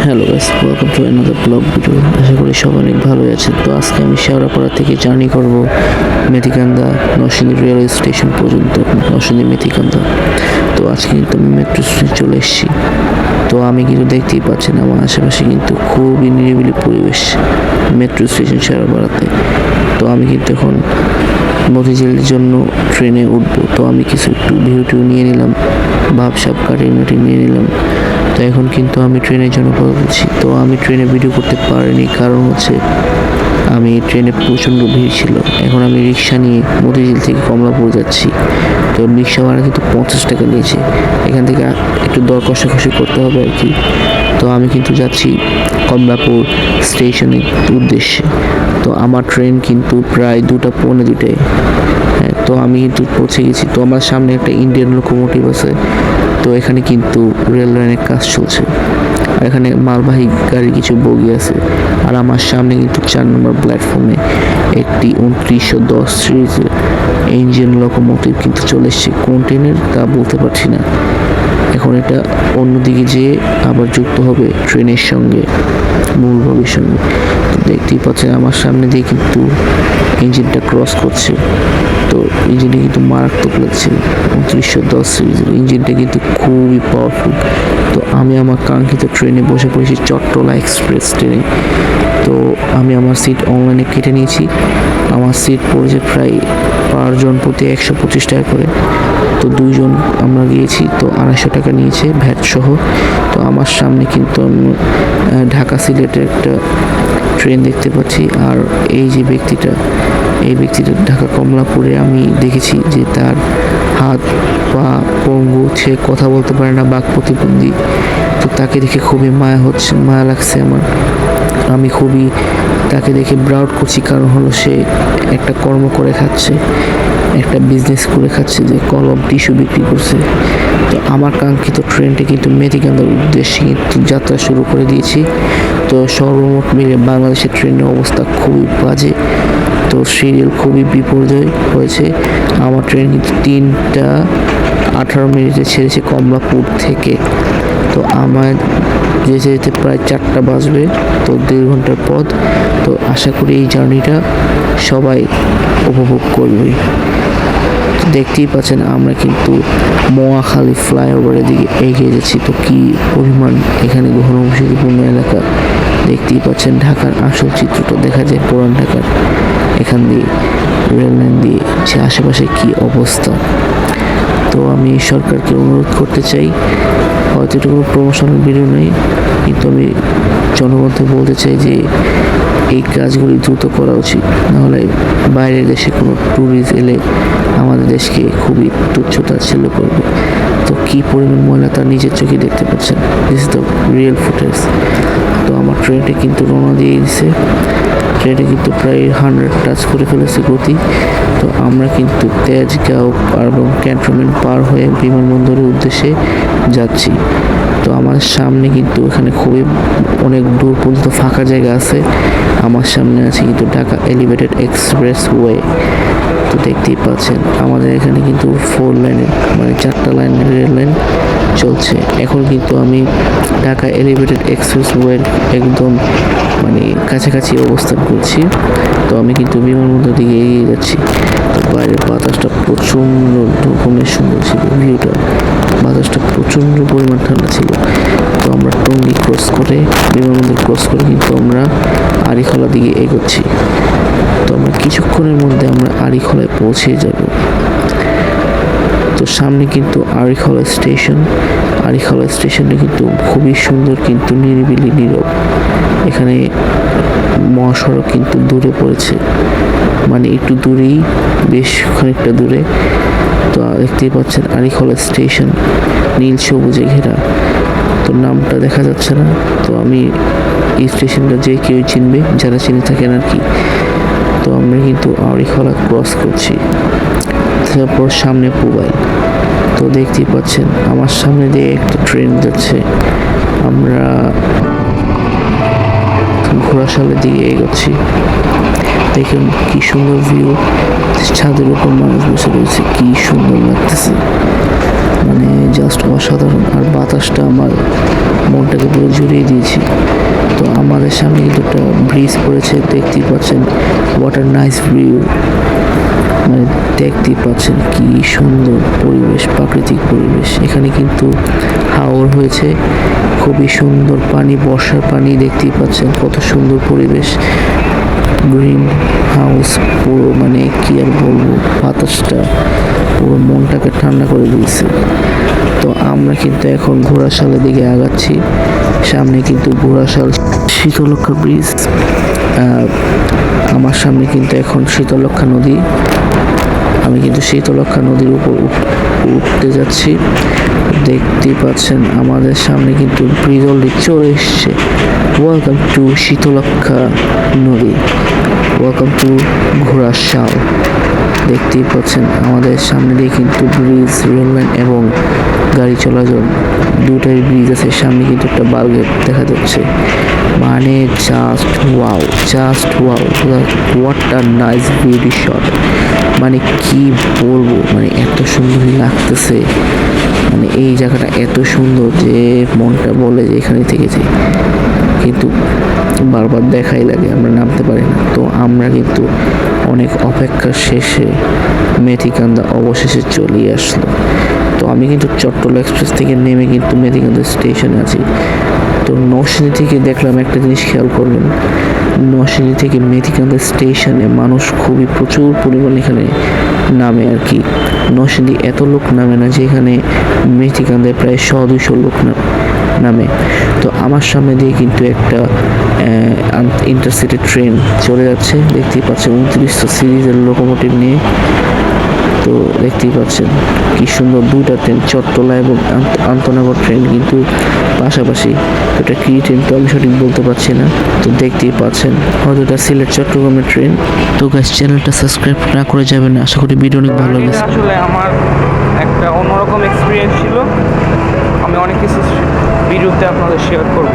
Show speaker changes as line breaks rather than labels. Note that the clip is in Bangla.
Hello guys, welcome to another blog video. আশা করি সবাই অনেক ভালোই আছেন। তো আজকে আমি শেওড়াপাড়া থেকে জার্নি করব মেথিকান্দা নরসিংদী রেলওয়ে স্টেশন পর্যন্ত, নরসিংদী মেথিকান্দা। তো আজকে কিন্তু আমি মেট্রো স্টেশন চলে এসেছি। তো আমি কিন্তু দেখতেই পাচ্ছেন আমার আশেপাশে কিন্তু খুবই নিরিবিলি পরিবেশ মেট্রো স্টেশন শেওড়াপাড়াতে। তো আমি কিন্তু এখন মতিঝিলের জন্য ট্রেনে উঠবো। তো আমি কিছু একটু ভিডিও নিয়ে নিলাম, ভাবসাব কাটিয়ে নিয়ে নিলাম। তো এখন কিন্তু আমি ট্রেনের জন্য কথা বলছি। তো আমি ট্রেনে ভিডিও করতে পারিনি, কারণ হচ্ছে আমি ট্রেনে প্রচণ্ড ভিড় ছিল। এখন আমি রিক্সা নিয়ে মতিঝিল থেকে কমলাপুর যাচ্ছি। তো রিক্সা ভাড়া কিন্তু 50 টাকা নিয়েছে। এখান থেকে একটু দর কষাকষি করতে হবে আর কি। তো আমি কিন্তু যাচ্ছি কমলাপুর স্টেশনের উদ্দেশ্যে। তো আমার ট্রেন কিন্তু প্রায় 2:15 হ্যাঁ, তো আমি কিন্তু পৌঁছে গেছি। তো আমার সামনে একটা ইন্ডিয়ান লোকোমোটিভ আছে। তো এখানে কিন্তু রেল লাইনের কাজ চলছে, এখানে মালবাহী গাড়ির কিছু বগি আছে। আর আমার সামনে কিন্তু 4 নম্বর প্ল্যাটফর্মে একটি 2910 সিরিজের ইঞ্জিন লোকোমোটিভ কিন্তু চলে এসছে। কোন ট্রেনের তা বলতে পারছি না। এখন এটা অন্যদিকে যেয়ে আবার যুক্ত হবে ট্রেনের সঙ্গে, মূল ভাবের সঙ্গে। তো দেখতেই পাচ্ছেন আমার সামনে দিয়ে কিন্তু ইঞ্জিনটা ক্রস করছে। তো ইঞ্জিনটা কিন্তু মারাত্মক লাগছে। 2910 সিরিজের ইঞ্জিনটা কিন্তু খুবই পাওয়ারফুল। তো আমি আমার কাঙ্ক্ষিত ট্রেনে বসে পড়েছি, চট্টলা এক্সপ্রেস ট্রেনে। তো আমি আমার সিট অনলাইনে কেটে নিয়েছি। আমার সিট পড়েছে প্রায় পার জন প্রতি 125 টাকা করে। তো 2 জন আমরা গিয়েছি, তো 250 টাকা নিয়েছে ভ্যাট সহ। তো আমার সামনে কিন্তু ঢাকা সিলেটের একটা ট্রেন দেখতে পাচ্ছি। আর এই যে ব্যক্তিটা, এই ব্যক্তিটা ঢাকা কমলাপুরে আমি দেখেছি যে তার হাত পা পঙ্গু, সে কথা বলতে পারে না, বাক প্রতিবন্ধী। তো তাকে দেখে খুবই মায়া লাগছে আমার। আমি খুবই তাকে দেখে প্রাউড করছি, কারণ হলো সে একটা কর্ম করে খাচ্ছে, একটা বিজনেস করে খাচ্ছে, যে কলম টিস্যু বিক্রি করছে। তো আমার কাঙ্ক্ষিত ট্রেনটি কিন্তু মেথিকান্দার উদ্দেশ্যে কিন্তু যাত্রা শুরু করে দিয়েছি। তো সর্বমোট মিলে বাংলাদেশের ট্রেনের অবস্থা খুবই বাজে। তো সিরিয়াল খুবই বিপর্যয় হয়েছে। আমার ট্রেন কিন্তু 3:18 ছেড়েছে কমলাপুর থেকে। তো আমার যেতে যেতে প্রায় 4টা বাজবে। তো 1.5 ঘন্টার পথ। তো আশা করি এই জার্নিটা সবাই উপভোগ করবে। দেখতেই পাচ্ছেন আমরা কিন্তু মহাখালী ফ্লাইওভারের দিকে এগিয়ে যাচ্ছি। তো কি পরিমাণ এখানে ঘনবসতিপূর্ণ এলাকা, দেখতেই পাচ্ছেন। ঢাকার আসল চিত্রটা দেখা যায় পুরান ঢাকার এখান দিয়ে, রেল লাইন দিয়ে যে আশেপাশে কি অবস্থা। তো আমি সরকারকে অনুরোধ করতে চাই, হয়তো এটা কোনো প্রমোশনাল ভিডিও নেই, কিন্তু আমি জনগণকে বলতে চাই যে এই কাজগুলি দ্রুত করা উচিত। নাহলে বাইরের দেশে কোনো ট্যুরিস্ট এলে আমাদের দেশকে খুবই তুচ্ছ-তাচ্ছিল্য করবে। তো কী পরিমাণ ময়লা তার নিজের চোখে দেখতে পাচ্ছেন। This is the real footage. তো আমার ট্রেনটা কিন্তু রওনা দিয়ে দিছে। ট্রেনটা কিন্তু প্রায় 100 টাচ করে ফেলেছে গতি। তো আমরা কিন্তু তেজগাঁও এবং ক্যান্টনমেন্ট পার হয়ে বিমানবন্দরের উদ্দেশ্যে যাচ্ছি। তো আমার সামনে কিন্তু এখানে খুবই অনেক দূর পর্যন্ত ফাঁকা জায়গা আছে। আমার সামনে আছে কিন্তু ঢাকা এলিভেটেড এক্সপ্রেসওয়ে। তো দেখতেই পাচ্ছেন আমাদের এখানে কিন্তু 4 লাইনের মানে 4টা লাইনের রেল লাইন চলছে। এখন কিন্তু আমি ঢাকা এলিভেটেড এক্সপ্রেসওয়ের একদম মানে কাছাকাছি অবস্থান করছি। তো আমি কিন্তু বিমানবন্দর দিকে এগিয়ে যাচ্ছি। তো বাইরের বাতাসটা প্রচণ্ড রকমের সুন্দর ছিল, ভিউটা, বাতাসটা প্রচণ্ড পরিমাণ ঠান্ডা ছিল। তো আমরা টঙ্গী ক্রস করে, বিমানবন্দর ক্রস করে কিন্তু আমরা আড়িখোলা দিকে এগোচ্ছি। তো আমরা কিছুক্ষণের মধ্যে আমরা আড়িখোলায় পৌঁছে যাব। তো সামনে কিন্তু আড়িখোলা স্টেশন। আড়িখোলা স্টেশনটা কিন্তু খুবই সুন্দর, কিন্তু নিরিবিলি নীরব। এখানে মহাসড়ক কিন্তু দূরে পড়েছে, মানে একটু দূরেই, বেশ খানিকটা দূরে। তো দেখতেই পাচ্ছেন আড়িখোলা স্টেশন, নীল সবুজে ঘেরা। তো নামটা দেখা যাচ্ছে না। তো আমি এই স্টেশনটা যে কেউ চিনবে, যারা চিনে থাকেন আর কি। তো আমরা কিন্তু আড়িখোলা ক্রস করছি, তারপর সামনে পুবাইল। তো দেখতেই পাচ্ছেন আমার সামনে দিয়ে একটা ট্রেন যাচ্ছে। আমরা ঘোড়াশালের দিকে এগোচ্ছি। দেখুন কি সুন্দর ভিউ, ছাদের উপর মানুষ বসে রয়েছে, কি সুন্দর লাগতেছে। মানে জাস্ট অসাধারণ। আর বাতাসটা আমার মনটাকে পুরো জুড়িয়ে দিয়েছি। তো আমাদের সামনে কিন্তু একটা ব্রিজ পড়েছে, দেখতেই পাচ্ছেন। ওয়াটার নাইস ভিউ, মানে দেখতেই পাচ্ছেন কি সুন্দর পরিবেশ, প্রাকৃতিক পরিবেশ। এখানে কিন্তু হাওর হয়েছে, খুবই সুন্দর পানি, বর্ষার পানি, দেখতেই পাচ্ছেন কত সুন্দর পরিবেশ। গ্রিন হাউস পুরো, মানে কি আর বলবো, বাতাসটা পুরো মনটাকে ঠান্ডা করে দিয়েছে। তো আমরা কিন্তু এখন ঘোড়াশালের দিকে আগাচ্ছি। সামনে কিন্তু ঘোড়াশাল শীতলক্ষা ব্রিজ, আমার সামনে কিন্তু এখন শীতলক্ষা নদী। আমি কিন্তু শীতলক্ষা নদীর উপর উঠতে যাচ্ছি। দেখতেই পাচ্ছেন আমাদের সামনে কিন্তু ব্রিজ অলরেডি চলে এসছে। ওয়েলকাম টু শীতলক্ষা নদী, ওয়েলকাম টু ঘোড়াশাল। দেখতেই পাচ্ছেন আমাদের সামনে দিয়ে কিন্তু ব্রিজ, রেল লাইন এবং গাড়ি চলাচল দুটাই ব্রিজ আছে। সামনে কিন্তু একটা বালগেট দেখা যাচ্ছে। মানে just wow, just wow, what a nice beauty shot. মানে কি বলবো, মানে এত সুন্দর লাগতেছে। মানে এই জায়গাটা এত সুন্দর যে মনটা বলে যে এখানে থেকে যাই, কিন্তু বারবার দেখাই লাগে, আমরা নামতে পারি না। তো আমরা কিন্তু অনেক অপেক্ষার শেষে মেথিকান্দা অবশেষে চলে আসলো। তো আমি কিন্তু চট্টলা এক্সপ্রেস থেকে নেমে কিন্তু মেথিকান্দা স্টেশনে আছি। তো নরসিংদী থেকে দেখলাম একটা জিনিস খেয়াল করলেন, নরসিংদী থেকে মেথিকান্দা স্টেশনে মানুষ খুবই প্রচুর পরিমাণে এখানে নামে আর কি। নরসিংদী এত লোক নামে না, যেখানে মেথিকান্দায় প্রায় 100-200 লোক নামে। তো আমার সামনে দিয়ে কিন্তু একটা ইন্টারসিটি ট্রেন চলে যাচ্ছে, দেখতেই পাচ্ছেন 2900 সিরিজের লোকোমোটিভ নিয়ে। তো দেখতেই পাচ্ছেন কি সুন্দর দুইটা ট্রেন, চট্টলা এবং আন্তনগর ট্রেন কিন্তু পাশাপাশি। এটা কি ট্রেন তো আমি সঠিক বলতে পারছি না। তো দেখতেই পাচ্ছেন হয়তো এটা সিলেট চট্টগ্রামের ট্রেন। তো গাইস, চ্যানেলটা সাবস্ক্রাইব না করে যাবেন, আশা করি ভিডিও অনেক ভালো লেগেছে।
আসলে আমার একটা অন্যরকম এক্সপিরিয়েন্স ছিল, আমি অনেক কিছু ভিডিওতে আপনাদের শেয়ার করব।